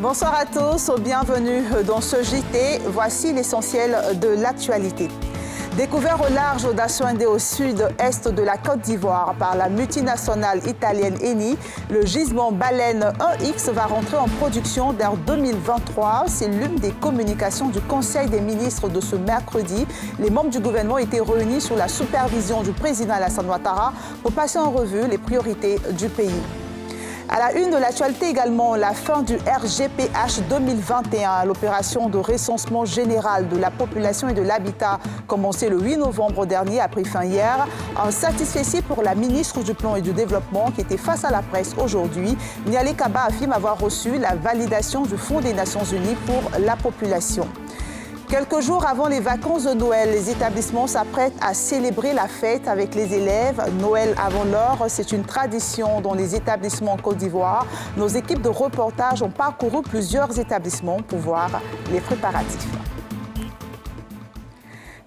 Bonsoir à tous, bienvenue dans ce JT. Voici l'essentiel de l'actualité. Découvert au large d'Assouindé au sud-est de la Côte d'Ivoire par la multinationale italienne Eni, le gisement Baleine 1X va rentrer en production dès 2023. C'est l'une des communications du Conseil des ministres de ce mercredi. Les membres du gouvernement étaient réunis sous la supervision du président Alassane Ouattara pour passer en revue les priorités du pays. À la une de l'actualité également, la fin du RGPH 2021, l'opération de recensement général de la population et de l'habitat commencée le 8 novembre dernier a pris fin hier. Un satisfecit pour la ministre du Plan et du Développement qui était face à la presse aujourd'hui. Nialé Kaba affirme avoir reçu la validation du Fonds des Nations Unies pour la population. Quelques jours avant les vacances de Noël, les établissements s'apprêtent à célébrer la fête avec les élèves. Noël avant l'heure, c'est une tradition dans les établissements en Côte d'Ivoire. Nos équipes de reportage ont parcouru plusieurs établissements pour voir les préparatifs.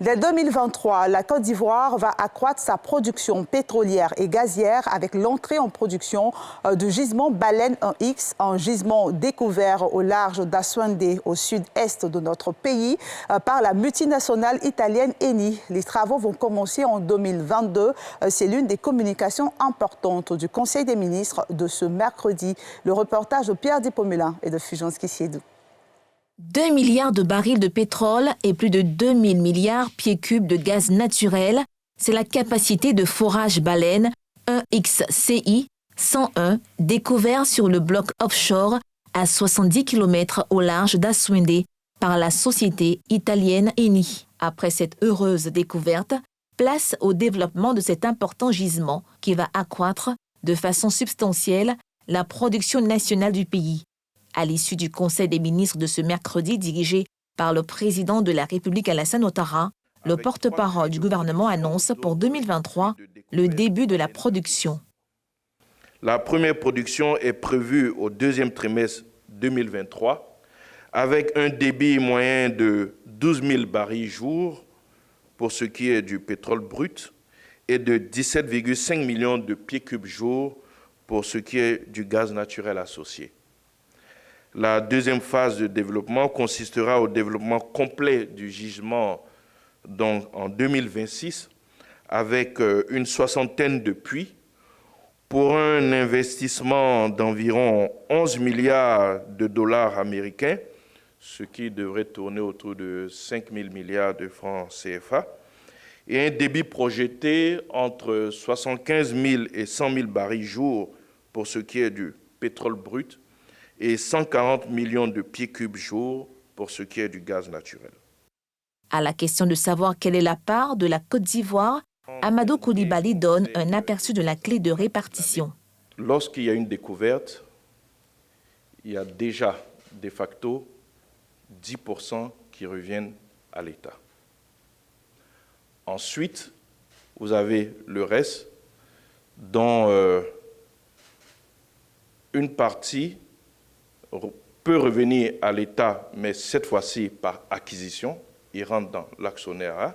Dès 2023, la Côte d'Ivoire va accroître sa production pétrolière et gazière avec l'entrée en production du gisement Baleine 1X, un gisement découvert au large d'Assouindé, au sud-est de notre pays, par la multinationale italienne Eni. Les travaux vont commencer en 2022. C'est l'une des communications importantes du Conseil des ministres de ce mercredi. Le reportage de Pierre Dipomelin et de Fulgence Kissiedou. 2 milliards de barils de pétrole et plus de 2000 milliards pieds cubes de gaz naturel, c'est la capacité de forage Baleine 1XCI 101 découvert sur le bloc offshore à 70 km au large d'Assouindé par la société italienne Eni. Après cette heureuse découverte, place au développement de cet important gisement qui va accroître de façon substantielle la production nationale du pays. À l'issue du Conseil des ministres de ce mercredi dirigé par le président de la République Alassane Ouattara, le porte-parole du gouvernement annonce pour 2023 le début de la production. La première production est prévue au deuxième trimestre 2023 avec un débit moyen de 12 000 barils jour pour ce qui est du pétrole brut et de 17,5 millions de pieds cubes jour pour ce qui est du gaz naturel associé. La deuxième phase de développement consistera au développement complet du gisement donc en 2026 avec une soixantaine de puits pour un investissement d'environ 11 milliards de dollars américains, ce qui devrait tourner autour de 5 000 milliards de francs CFA, et un débit projeté entre 75 000 et 100 000 barils jour pour ce qui est du pétrole brut, et 140 millions de pieds cubes jour pour ce qui est du gaz naturel. À la question de savoir quelle est la part de la Côte d'Ivoire, Amadou Koulibaly donne un aperçu de la clé de répartition. Lorsqu'il y a une découverte, il y a déjà de facto 10% qui reviennent à l'État. Ensuite, vous avez le reste dont une partie peut revenir à l'État, mais cette fois-ci par acquisition. Il rentre dans l'actionnariat.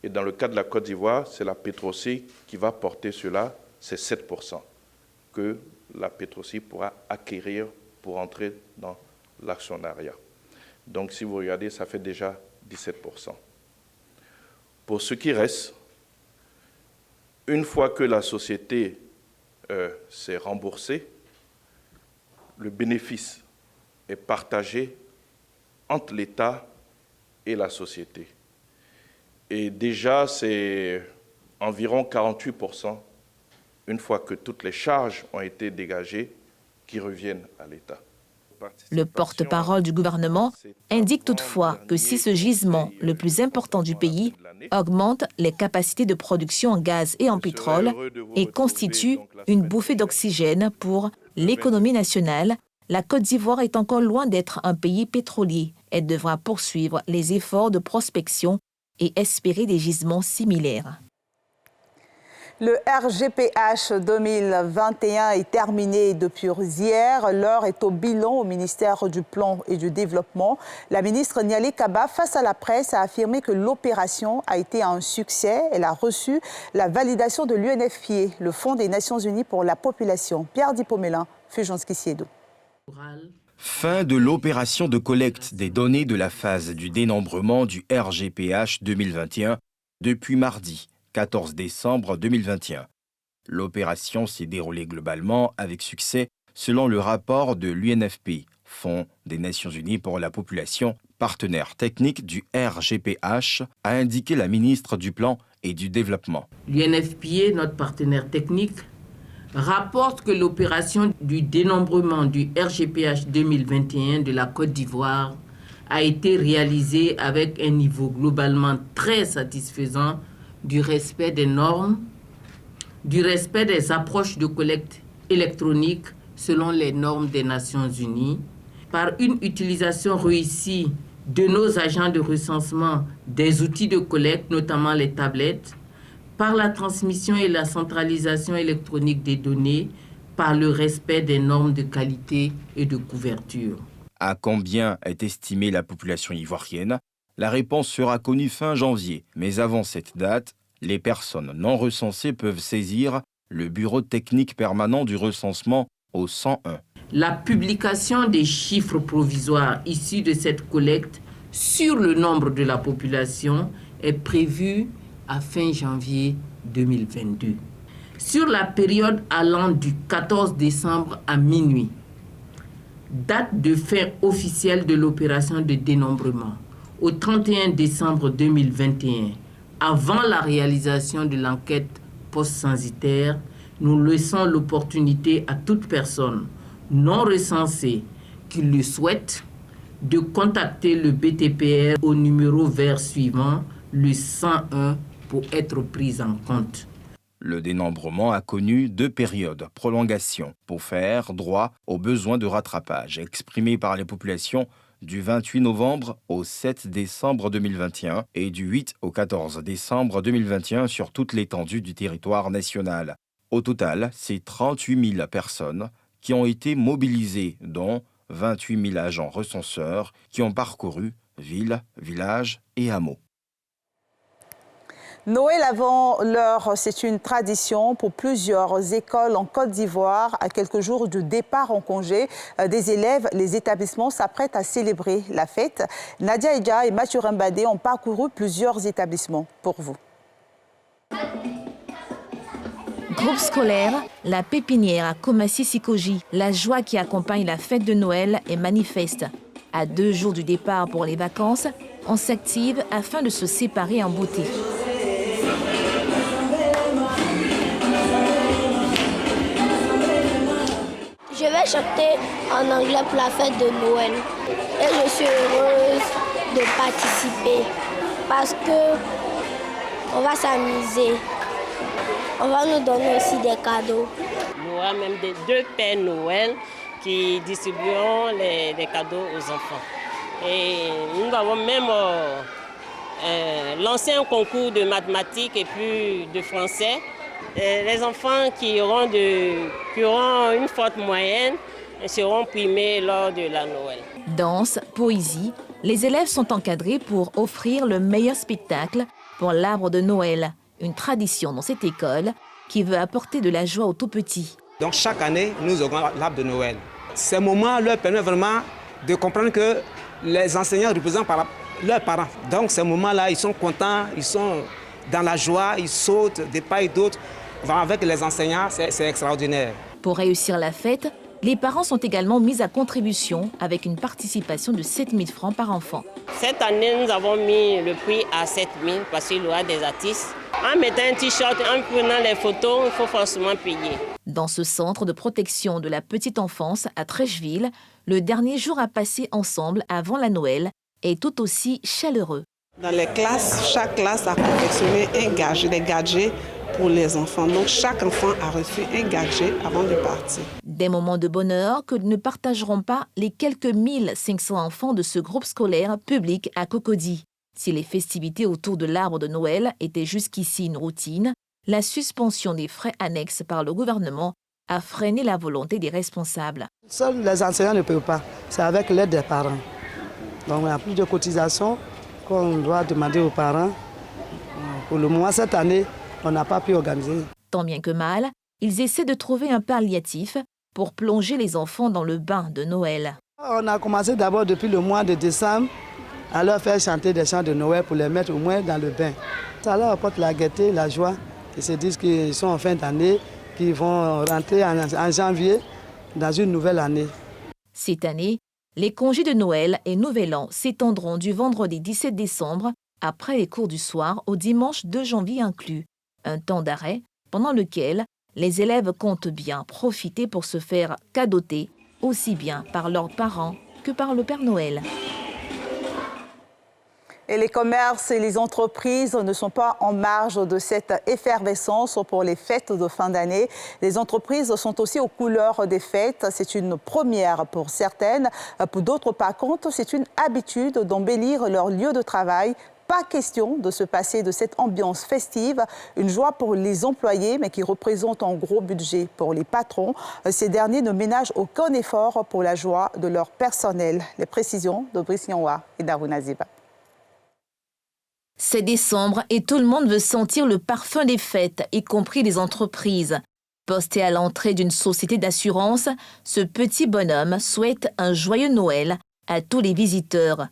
Et dans le cas de la Côte d'Ivoire, c'est la Petroci qui va porter cela, c'est 7% que la Petroci pourra acquérir pour entrer dans l'actionnariat. Donc si vous regardez, ça fait déjà 17%. Pour ce qui reste, une fois que la société s'est remboursée, le bénéfice est partagé entre l'État et la société. Et déjà, c'est environ 48%, une fois que toutes les charges ont été dégagées, qui reviennent à l'État. Le porte-parole du gouvernement indique toutefois que si ce gisement, le plus important du pays, augmente les capacités de production en gaz et en pétrole et constitue une bouffée d'oxygène pour l'économie nationale, la Côte d'Ivoire est encore loin d'être un pays pétrolier. Elle devra poursuivre les efforts de prospection et espérer des gisements similaires. Le RGPH 2021 est terminé depuis hier. L'heure est au bilan au ministère du Plan et du Développement. La ministre Nialé Kaba, face à la presse, a affirmé que l'opération a été un succès. Elle a reçu la validation de l'UNFPA, le Fonds des Nations Unies pour la population. Pierre Dipomelin, Fulgence Kissiedou. Fin de l'opération de collecte des données de la phase du dénombrement du RGPH 2021 depuis mardi 14 décembre 2021. L'opération s'est déroulée globalement avec succès selon le rapport de l'UNFP, Fonds des Nations Unies pour la Population, partenaire technique du RGPH, a indiqué la ministre du Plan et du Développement. L'UNFPA, notre partenaire technique, rapporte que l'opération du dénombrement du RGPH 2021 de la Côte d'Ivoire a été réalisée avec un niveau globalement très satisfaisant du respect des normes, du respect des approches de collecte électronique selon les normes des Nations Unies, par une utilisation réussie de nos agents de recensement des outils de collecte, notamment les tablettes, par la transmission et la centralisation électronique des données, par le respect des normes de qualité et de couverture. À combien est estimée la population ivoirienne? La réponse sera connue fin janvier, mais avant cette date, les personnes non recensées peuvent saisir le bureau technique permanent du recensement au 101. La publication des chiffres provisoires issus de cette collecte sur le nombre de la population est prévue à fin janvier 2022. Sur la période allant du 14 décembre à minuit, date de fin officielle de l'opération de dénombrement, au 31 décembre 2021, avant la réalisation de l'enquête post-censitaire, nous laissons l'opportunité à toute personne non recensée qui le souhaite de contacter le BTPR au numéro vert suivant, le 101, pour être prise en compte. Le dénombrement a connu 2 périodes, prolongation, pour faire droit aux besoins de rattrapage exprimés par les populations du 28 novembre au 7 décembre 2021 et du 8 au 14 décembre 2021 sur toute l'étendue du territoire national. Au total, c'est 38 000 personnes qui ont été mobilisées, dont 28 000 agents recenseurs qui ont parcouru villes, villages et hameaux. Noël avant l'heure, c'est une tradition pour plusieurs écoles en Côte d'Ivoire. À quelques jours du départ en congé des élèves, les établissements s'apprêtent à célébrer la fête. Nadia Edja et Mathieu Rimbadé ont parcouru plusieurs établissements pour vous. Groupe scolaire, la pépinière à Komassi-Sikoji, la joie qui accompagne la fête de Noël est manifeste. À 2 jours du départ pour les vacances, on s'active afin de se séparer en beauté. Je vais chanter en anglais pour la fête de Noël. Et je suis heureuse de participer parce qu'on va s'amuser. On va nous donner aussi des cadeaux. Nous aurons même 2 Pères Noël qui distribueront les cadeaux aux enfants. Et nous avons même lancé un concours de mathématiques et puis de français. Et les enfants qui auront une forte moyenne seront primés lors de la Noël. Danse, poésie, les élèves sont encadrés pour offrir le meilleur spectacle pour l'arbre de Noël. Une tradition dans cette école qui veut apporter de la joie aux tout-petits. Donc chaque année, nous aurons l'arbre de Noël. Ces moments leur permettent vraiment de comprendre que les enseignants représentent leurs parents. Donc ces moments-là, ils sont contents, ils sont dans la joie, ils sautent de part et d'autre. Avec les enseignants, c'est extraordinaire. Pour réussir la fête, les parents sont également mis à contribution avec une participation de 7 000 francs par enfant. Cette année, nous avons mis le prix à 7 000 parce qu'il y aura des artistes. En mettant un t-shirt, en prenant les photos, il faut forcément payer. Dans ce centre de protection de la petite enfance à Trècheville, le dernier jour à passer ensemble avant la Noël est tout aussi chaleureux. Dans les classes, chaque classe a confectionné des gadgets pour les enfants. Donc chaque enfant a reçu un gadget avant de partir. Des moments de bonheur que ne partageront pas les quelques 1500 enfants de ce groupe scolaire public à Cocody. Si les festivités autour de l'arbre de Noël étaient jusqu'ici une routine, la suspension des frais annexes par le gouvernement a freiné la volonté des responsables. Seuls les enseignants ne peuvent pas, c'est avec l'aide des parents. Donc il y a plus de cotisations qu'on doit demander aux parents. Pour le moment, cette année, on n'a pas pu organiser. Tant bien que mal, ils essaient de trouver un palliatif pour plonger les enfants dans le bain de Noël. On a commencé d'abord depuis le mois de décembre à leur faire chanter des chants de Noël pour les mettre au moins dans le bain. Ça leur apporte la gaieté, la joie. Ils se disent qu'ils sont en fin d'année, qu'ils vont rentrer en janvier dans une nouvelle année. Cette année, les congés de Noël et Nouvel An s'étendront du vendredi 17 décembre après les cours du soir au dimanche 2 janvier inclus. Un temps d'arrêt pendant lequel les élèves comptent bien profiter pour se faire cadeauter aussi bien par leurs parents que par le Père Noël. Et les commerces et les entreprises ne sont pas en marge de cette effervescence pour les fêtes de fin d'année. Les entreprises sont aussi aux couleurs des fêtes. C'est une première pour certaines. Pour d'autres, par contre, c'est une habitude d'embellir leur lieu de travail. Pas question de se passer de cette ambiance festive, une joie pour les employés, mais qui représente un gros budget pour les patrons. Ces derniers ne ménagent aucun effort pour la joie de leur personnel. Les précisions de Brice Yanwa et Daruna Ziba. C'est décembre et tout le monde veut sentir le parfum des fêtes, y compris les entreprises. Posté à l'entrée d'une société d'assurance, ce petit bonhomme souhaite un joyeux Noël à tous les visiteurs.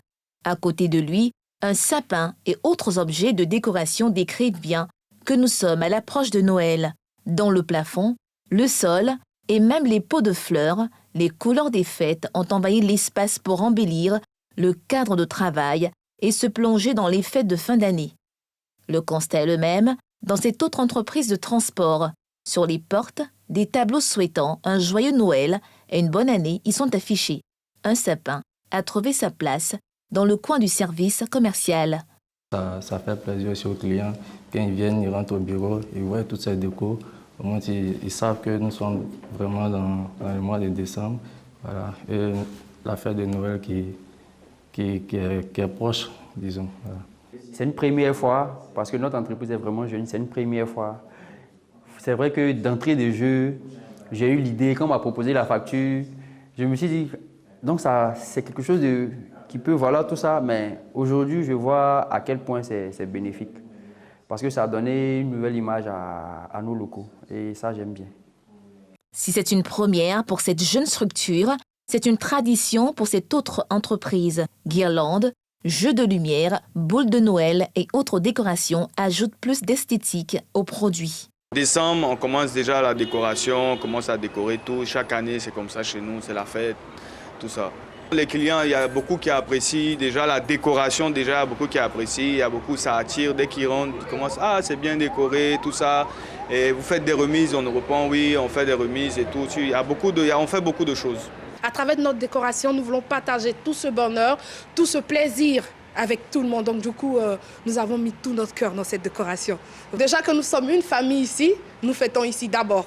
À côté de lui, un sapin et autres objets de décoration décrivent bien que nous sommes à l'approche de Noël. Dans le plafond, le sol et même les pots de fleurs, les couleurs des fêtes ont envahi l'espace pour embellir le cadre de travail et se plonger dans les fêtes de fin d'année. Le constat est le même dans cette autre entreprise de transport. Sur les portes, des tableaux souhaitant un joyeux Noël et une bonne année y sont affichés. Un sapin a trouvé sa place dans le coin du service commercial. Ça fait plaisir aussi aux clients. Quand ils viennent, ils rentrent au bureau, ils voient toutes ces décos. Au moins, ils savent que nous sommes vraiment dans le mois de décembre. Voilà. Et la fête de Noël qui est proche, disons. Voilà. C'est une première fois, parce que notre entreprise est vraiment jeune, c'est une première fois. C'est vrai que d'entrée de jeu, j'ai eu l'idée, quand on m'a proposé la facture, je me suis dit, donc ça, c'est quelque chose qui peut, voilà, tout ça, mais aujourd'hui, je vois à quel point c'est bénéfique. Parce que ça a donné une nouvelle image à nos locaux, et ça, j'aime bien. Si c'est une première pour cette jeune structure, c'est une tradition pour cette autre entreprise. Guirlandes, jeux de lumière, boules de Noël et autres décorations ajoutent plus d'esthétique aux produits. En décembre, on commence déjà la décoration, on commence à décorer tout. Chaque année, c'est comme ça chez nous, c'est la fête, tout ça. Les clients, il y a beaucoup qui apprécient déjà la décoration, déjà beaucoup qui apprécient, il y a beaucoup, ça attire. Dès qu'ils rentrent, ils commencent, ah c'est bien décoré, tout ça. Et vous faites des remises, on nous répond oui, on fait des remises et tout. On fait beaucoup de choses. À travers notre décoration, nous voulons partager tout ce bonheur, tout ce plaisir avec tout le monde. Donc du coup, nous avons mis tout notre cœur dans cette décoration. Déjà que nous sommes une famille ici, nous fêtons ici d'abord.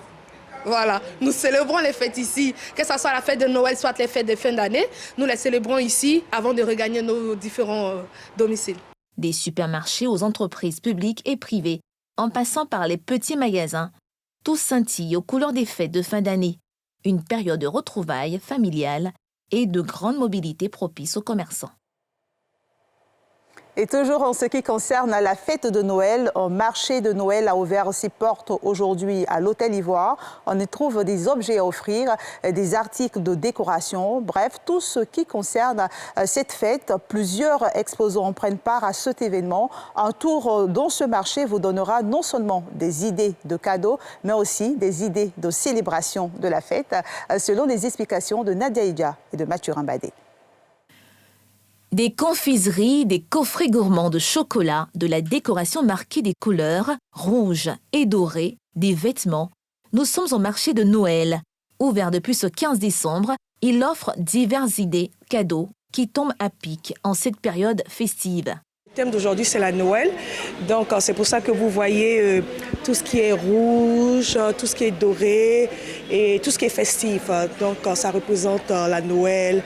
Voilà, nous célébrons les fêtes ici, que ce soit la fête de Noël, soit les fêtes de fin d'année. Nous les célébrons ici avant de regagner nos différents domiciles. Des supermarchés aux entreprises publiques et privées, en passant par les petits magasins, tout scintille aux couleurs des fêtes de fin d'année. Une période de retrouvailles familiales et de grande mobilité propice aux commerçants. Et toujours en ce qui concerne la fête de Noël, un marché de Noël a ouvert ses portes aujourd'hui à l'Hôtel Ivoire. On y trouve des objets à offrir, des articles de décoration, bref, tout ce qui concerne cette fête. Plusieurs exposants prennent part à cet événement. Un tour dans ce marché vous donnera non seulement des idées de cadeaux, mais aussi des idées de célébration de la fête, selon les explications de Nadia Idja et de Mathurin Badé. Des confiseries, des coffrets gourmands de chocolat, de la décoration marquée des couleurs rouges et dorées, des vêtements. Nous sommes au marché de Noël. Ouvert depuis ce 15 décembre, il offre diverses idées, cadeaux qui tombent à pic en cette période festive. Le thème d'aujourd'hui, c'est la Noël. Donc, c'est pour ça que vous voyez tout ce qui est rouge, tout ce qui est doré et tout ce qui est festif. Donc, ça représente la Noël,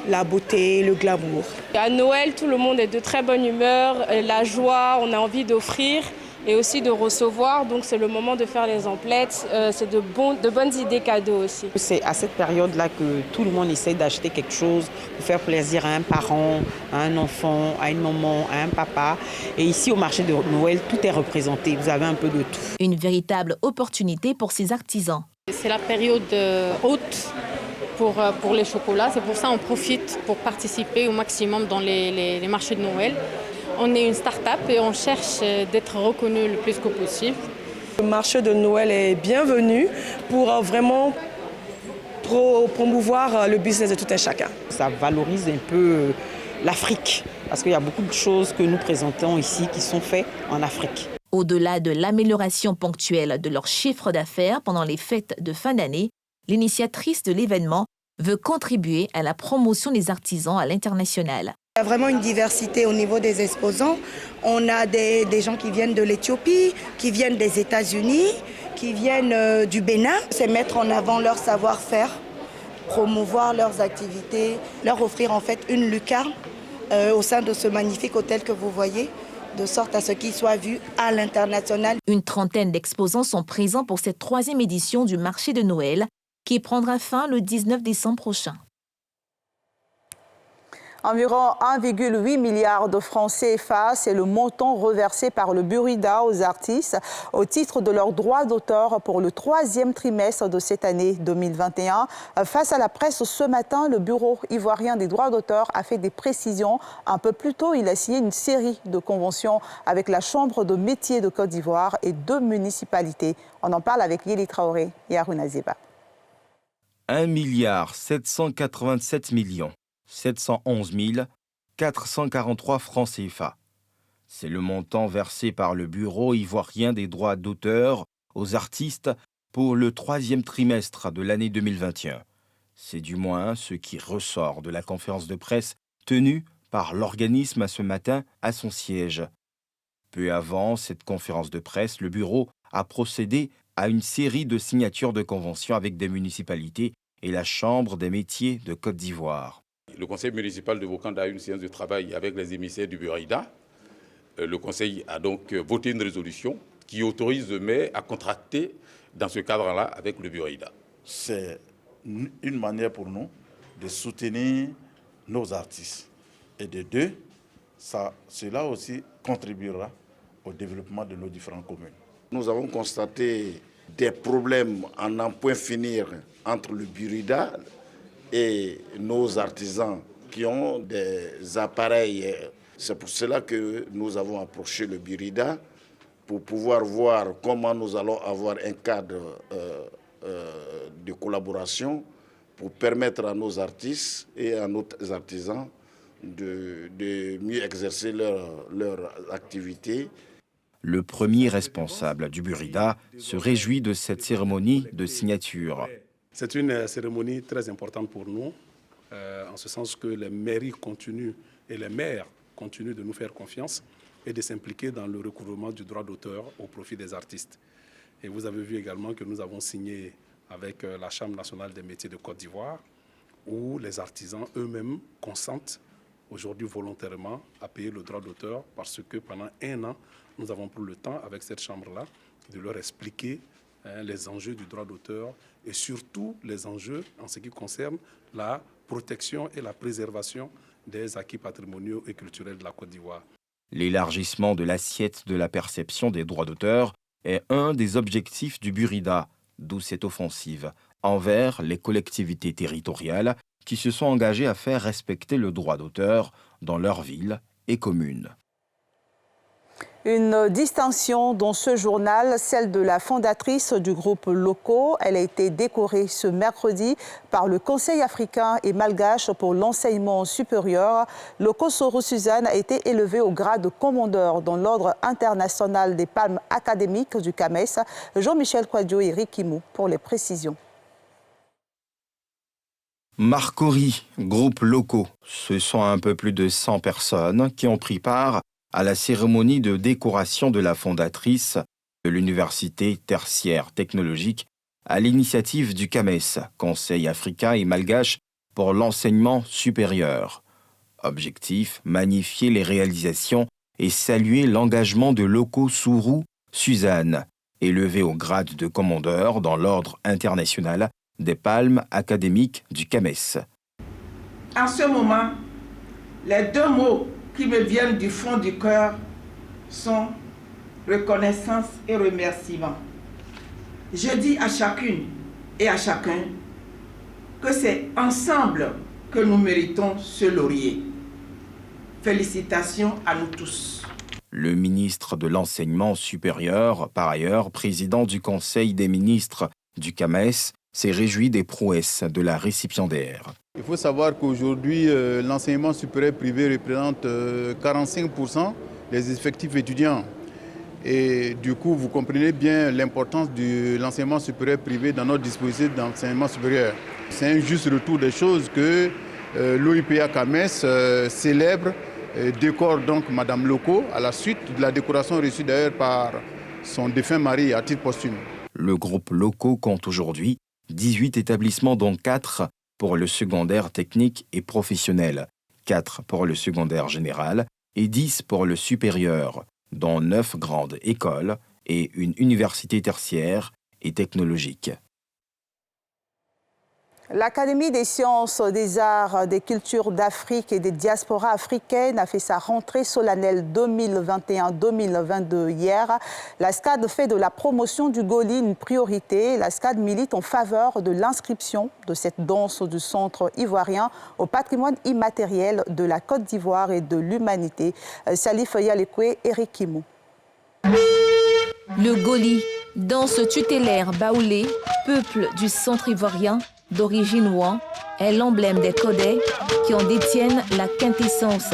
la beauté, le glamour. À Noël, tout le monde est de très bonne humeur, la joie, on a envie d'offrir et aussi de recevoir. Donc c'est le moment de faire les emplettes, c'est de bonnes idées cadeaux aussi. C'est à cette période-là que tout le monde essaie d'acheter quelque chose pour faire plaisir à un parent, à un enfant, à une maman, à un papa. Et ici au marché de Noël, tout est représenté, vous avez un peu de tout. Une véritable opportunité pour ces artisans. C'est la période haute pour les chocolats. C'est pour ça qu'on profite pour participer au maximum dans les marchés de Noël. On est une start-up et on cherche d'être reconnu le plus que possible. Le marché de Noël est bienvenu pour vraiment promouvoir le business de tout un chacun. Ça valorise un peu l'Afrique, parce qu'il y a beaucoup de choses que nous présentons ici qui sont faites en Afrique. Au-delà de l'amélioration ponctuelle de leur chiffre d'affaires pendant les fêtes de fin d'année, l'initiatrice de l'événement veut contribuer à la promotion des artisans à l'international. Il y a vraiment une diversité au niveau des exposants. On a des gens qui viennent de l'Éthiopie, qui viennent des États-Unis, qui viennent du Bénin. C'est mettre en avant leur savoir-faire, promouvoir leurs activités, leur offrir en fait une lucarne au sein de ce magnifique hôtel que vous voyez, de sorte à ce qu'il soit vu à l'international. Une trentaine d'exposants sont présents pour cette 3e édition du marché de Noël qui prendra fin le 19 décembre prochain. Environ 1,8 milliard de francs CFA, c'est le montant reversé par le Burida aux artistes au titre de leurs droits d'auteur pour le 3e trimestre de cette année 2021. Face à la presse ce matin, le Bureau ivoirien des droits d'auteur a fait des précisions. Un peu plus tôt, il a signé une série de conventions avec la Chambre de métiers de Côte d'Ivoire et 2 municipalités. On en parle avec Yeli Traoré et Harouna Zeba. 1 787 711 443 francs CFA. C'est le montant versé par le Bureau ivoirien des droits d'auteur aux artistes pour le 3e trimestre de l'année 2021. C'est du moins ce qui ressort de la conférence de presse tenue par l'organisme ce matin à son siège. Peu avant cette conférence de presse, le Bureau a procédé à une série de signatures de conventions avec des municipalités et la Chambre des métiers de Côte d'Ivoire. Le conseil municipal de Bokanda a eu une séance de travail avec les émissaires du Burida. Le conseil a donc voté une résolution qui autorise le maire à contracter dans ce cadre-là avec le Burida. C'est une manière pour nous de soutenir nos artistes. Et de deux, cela aussi contribuera au développement de nos différentes communes. Nous avons constaté des problèmes à n'en point finir entre le Burida et nos artisans qui ont des appareils. C'est pour cela que nous avons approché le Burida pour pouvoir voir comment nous allons avoir un cadre de collaboration pour permettre à nos artistes et à nos artisans de mieux exercer leur activité. Le premier responsable du Burida se réjouit de cette cérémonie de signature. C'est une cérémonie très importante pour nous, en ce sens que les mairies continuent et les maires continuent de nous faire confiance et de s'impliquer dans le recouvrement du droit d'auteur au profit des artistes. Et vous avez vu également que nous avons signé avec la Chambre nationale des métiers de Côte d'Ivoire, où les artisans eux-mêmes consentent aujourd'hui volontairement à payer le droit d'auteur parce que pendant 1 an, nous avons pris le temps avec cette chambre-là de leur expliquer les enjeux du droit d'auteur et surtout les enjeux en ce qui concerne la protection et la préservation des acquis patrimoniaux et culturels de la Côte d'Ivoire. L'élargissement de l'assiette de la perception des droits d'auteur est un des objectifs du Burida, d'où cette offensive envers les collectivités territoriales qui se sont engagées à faire respecter le droit d'auteur dans leurs villes et communes. Une distinction dans ce journal, celle de la fondatrice du groupe Loco. Elle a été décorée ce mercredi par le Conseil africain et malgache pour l'enseignement supérieur. Loco Soro Suzanne a été élevée au grade de commandeur dans l'ordre international des palmes académiques du CAMES. Jean-Michel Kouadio et Eric Kimou pour les précisions. Marcori, groupe Loco, ce sont un peu plus de 100 personnes qui ont pris part à la cérémonie de décoration de la fondatrice de l'Université tertiaire technologique à l'initiative du CAMES, Conseil africain et malgache pour l'enseignement supérieur. Objectif, magnifier les réalisations et saluer l'engagement de Loco Soro Suzanne, élevée au grade de commandeur dans l'ordre international des palmes académiques du CAMES. En ce moment, les 2 mots qui me viennent du fond du cœur sont reconnaissance et remerciement. Je dis à chacune et à chacun que c'est ensemble que nous méritons ce laurier. Félicitations à nous tous. Le ministre de l'Enseignement supérieur, par ailleurs président du Conseil des ministres du CAMES, s'est réjoui des prouesses de la récipiendaire. Il faut savoir qu'aujourd'hui, l'enseignement supérieur privé représente 45% des effectifs étudiants. Et du coup, vous comprenez bien l'importance de l'enseignement supérieur privé dans notre dispositif d'enseignement supérieur. C'est un juste retour des choses que l'OIPA CAMES célèbre, décore donc Madame Loko à la suite de la décoration reçue d'ailleurs par son défunt mari à titre posthume. Le groupe Loko compte aujourd'hui 18 établissements, dont 4 pour le secondaire technique et professionnel, 4 pour le secondaire général et 10 pour le supérieur, dont 9 grandes écoles et une université tertiaire et technologique. L'Académie des sciences, des arts, des cultures d'Afrique et des diasporas africaines a fait sa rentrée solennelle 2021-2022 hier. La SCAD fait de la promotion du Goli une priorité. La SCAD milite en faveur de l'inscription de cette danse du centre ivoirien au patrimoine immatériel de la Côte d'Ivoire et de l'humanité. Salif Yalekwe, Eric Kimou. Le Goli, danse tutélaire baoulé, peuple du centre ivoirien, d'origine ouan, est l'emblème des Codais qui en détiennent la quintessence.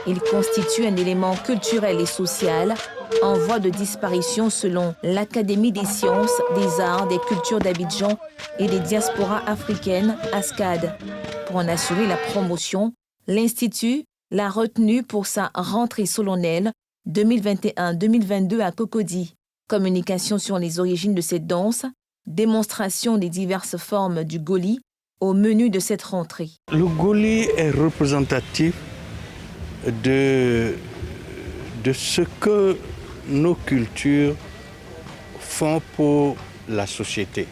Il constitue un élément culturel et social en voie de disparition selon l'Académie des sciences, des arts, des cultures d'Abidjan et des diasporas africaines, ASCAD. Pour en assurer la promotion, l'Institut l'a retenu pour sa rentrée solennelle 2021-2022 à Cocody. Communication sur les origines de cette danse, démonstration des diverses formes du Goli au menu de cette rentrée. Le Goli est représentatif de ce que nos cultures font pour la société.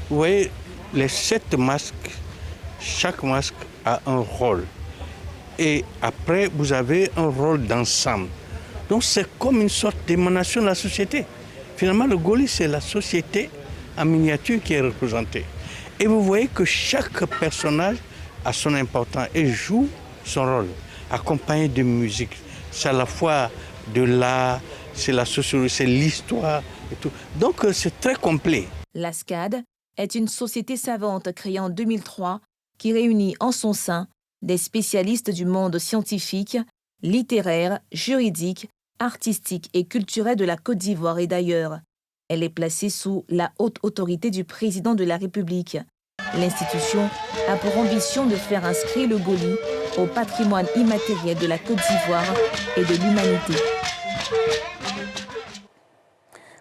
Vous voyez, les 7 masques, chaque masque a un rôle. Et après, vous avez un rôle d'ensemble. Donc c'est comme une sorte d'émanation de la société. Finalement, le Goli, c'est la société en miniature qui est représentée. Et vous voyez que chaque personnage a son importance et joue son rôle, accompagné de musique. C'est à la fois de l'art, c'est la sociologie, c'est l'histoire et tout. Donc c'est très complet. La SCAD est une société savante créée en 2003 qui réunit en son sein des spécialistes du monde scientifique, littéraire, juridique, artistique et culturel de la Côte d'Ivoire et d'ailleurs. Elle est placée sous la haute autorité du président de la République. L'institution a pour ambition de faire inscrire le Goli au patrimoine immatériel de la Côte d'Ivoire et de l'humanité.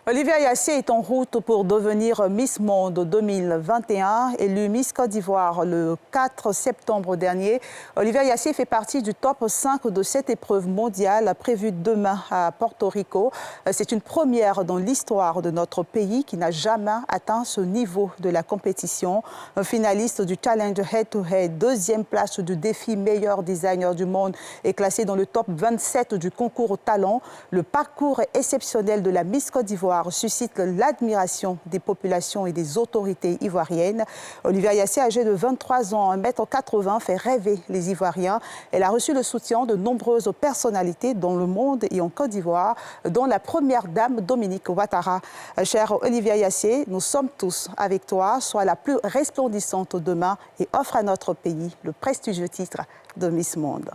Olivia Yassé est en route pour devenir Miss Monde 2021, élue Miss Côte d'Ivoire le 4 septembre dernier. Olivia Yassé fait partie du top 5 de cette épreuve mondiale prévue demain à Porto Rico. C'est une première dans l'histoire de notre pays qui n'a jamais atteint ce niveau de la compétition. Un finaliste du Challenge Head-to-Head, deuxième place du défi meilleur designer du monde, est classé dans le top 27 du concours talent. Le parcours exceptionnel de la Miss Côte d'Ivoire suscite l'admiration des populations et des autorités ivoiriennes. Olivia Yassé, âgée de 23 ans, 1,80 m, fait rêver les Ivoiriens. Elle a reçu le soutien de nombreuses personnalités dans le monde et en Côte d'Ivoire, dont la première dame Dominique Ouattara. Chère Olivia Yassé, nous sommes tous avec toi. Sois la plus resplendissante demain et offre à notre pays le prestigieux titre de Miss Monde.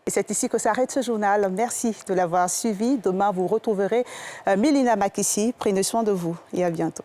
Et c'est ici que s'arrête ce journal. Merci de l'avoir suivi. Demain, vous retrouverez Milina Makissi. Prenez soin de vous et à bientôt.